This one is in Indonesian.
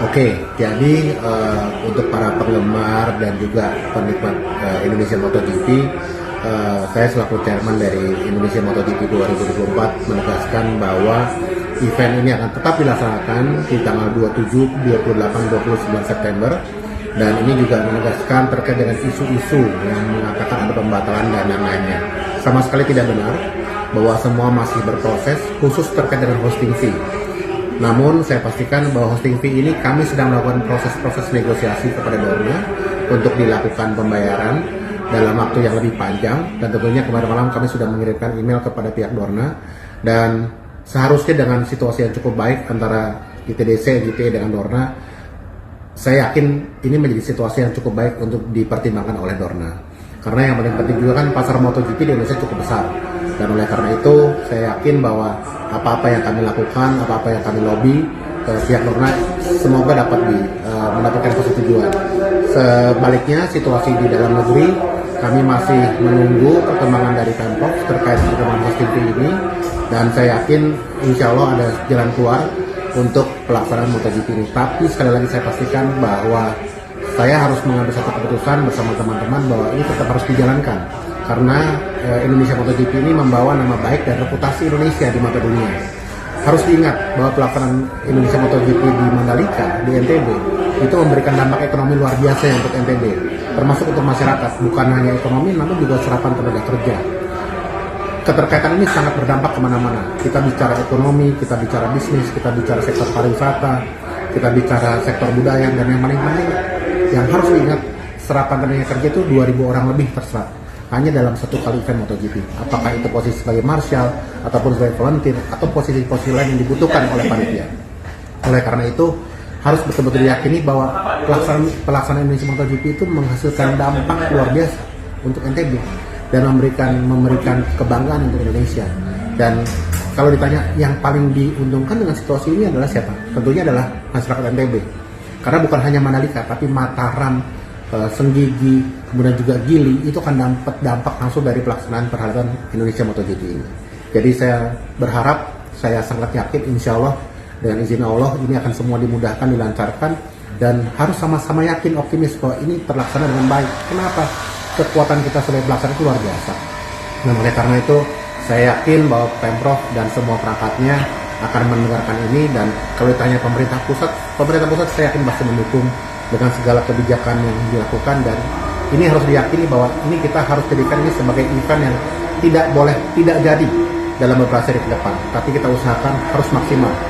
Oke, jadi untuk para penggemar dan juga penikmat Indonesia MotoGP, saya selaku chairman dari Indonesia MotoGP 2024 menegaskan bahwa event ini akan tetap dilaksanakan di tanggal 27, 28, 29 September. Dan ini juga menegaskan terkait dengan isu-isu yang mengatakan ada pembatalan dan lain-lainnya. Sama sekali tidak benar bahwa semua masih berproses, khusus terkait dengan hosting fee. Namun saya pastikan bahwa hosting fee ini kami sedang melakukan proses-proses negosiasi kepada Dorna untuk dilakukan pembayaran dalam waktu yang lebih panjang, dan tentunya kemarin malam kami sudah mengirimkan email kepada pihak Dorna, dan seharusnya dengan situasi yang cukup baik antara ITDC, GTE dengan Dorna, saya yakin ini menjadi situasi yang cukup baik untuk dipertimbangkan oleh Dorna. Karena yang paling penting juga kan pasar MotoGP di Indonesia cukup besar. Dan oleh karena itu saya yakin bahwa apa-apa yang kami lakukan, apa-apa yang kami lobby ke pihak Dorna semoga dapat mendapatkan persetujuan. Sebaliknya situasi di dalam negeri, kami masih menunggu perkembangan dari Pemprov terkait perkembangan hosting fee ini, dan saya yakin insya Allah ada jalan keluar untuk pelaksanaan MotoGP ini. Tapi sekali lagi saya pastikan bahwa saya harus mengambil satu keputusan bersama teman-teman bahwa ini tetap harus dijalankan, karena Indonesia MotoGP ini membawa nama baik dan reputasi Indonesia di mata dunia. Harus diingat bahwa pelaksanaan Indonesia MotoGP di Mandalika, di NTB, itu memberikan dampak ekonomi luar biasa untuk NTB, termasuk untuk masyarakat, bukan hanya ekonomi namun juga serapan tenaga kerja. Keterkaitan ini sangat berdampak kemana-mana. Kita bicara ekonomi, kita bicara bisnis, kita bicara sektor pariwisata, kita bicara sektor budaya, dan yang paling penting yang harus diingat, serapan tenaga kerja itu 2.000 orang lebih terserap hanya dalam satu kali event MotoGP. Apakah itu posisi sebagai marshal, ataupun sebagai volunteer, atau posisi-posisi lain yang dibutuhkan oleh panitia. Oleh karena itu harus betul-betul diyakini bahwa pelaksanaan Indonesia MotoGP itu menghasilkan dampak luar biasa untuk NTB dan memberikan kebanggaan untuk Indonesia. Dan kalau ditanya yang paling diuntungkan dengan situasi ini adalah siapa? Tentunya adalah masyarakat NTB. Karena bukan hanya Mandalika, tapi Mataram, Senggigi, kemudian juga Gili, itu akan dapat dampak langsung dari pelaksanaan perhelatan Indonesia MotoGP ini. Jadi saya berharap, saya sangat yakin insya Allah dengan izin Allah ini akan semua dimudahkan, dilancarkan, dan harus sama-sama yakin, optimis bahwa ini terlaksana dengan baik. Kenapa? Kekuatan kita sebagai pelaksana itu luar biasa. Nah, oleh karena itu saya yakin bahwa Pemprov dan semua perangkatnya akan mendengarkan ini, dan kalau ditanya pemerintah pusat saya yakin pasti mendukung dengan segala kebijakan yang dilakukan, dan ini harus diyakini bahwa ini kita harus jadikan ini sebagai event yang tidak boleh tidak jadi dalam beberapa seri ke depan, tapi kita usahakan harus maksimal.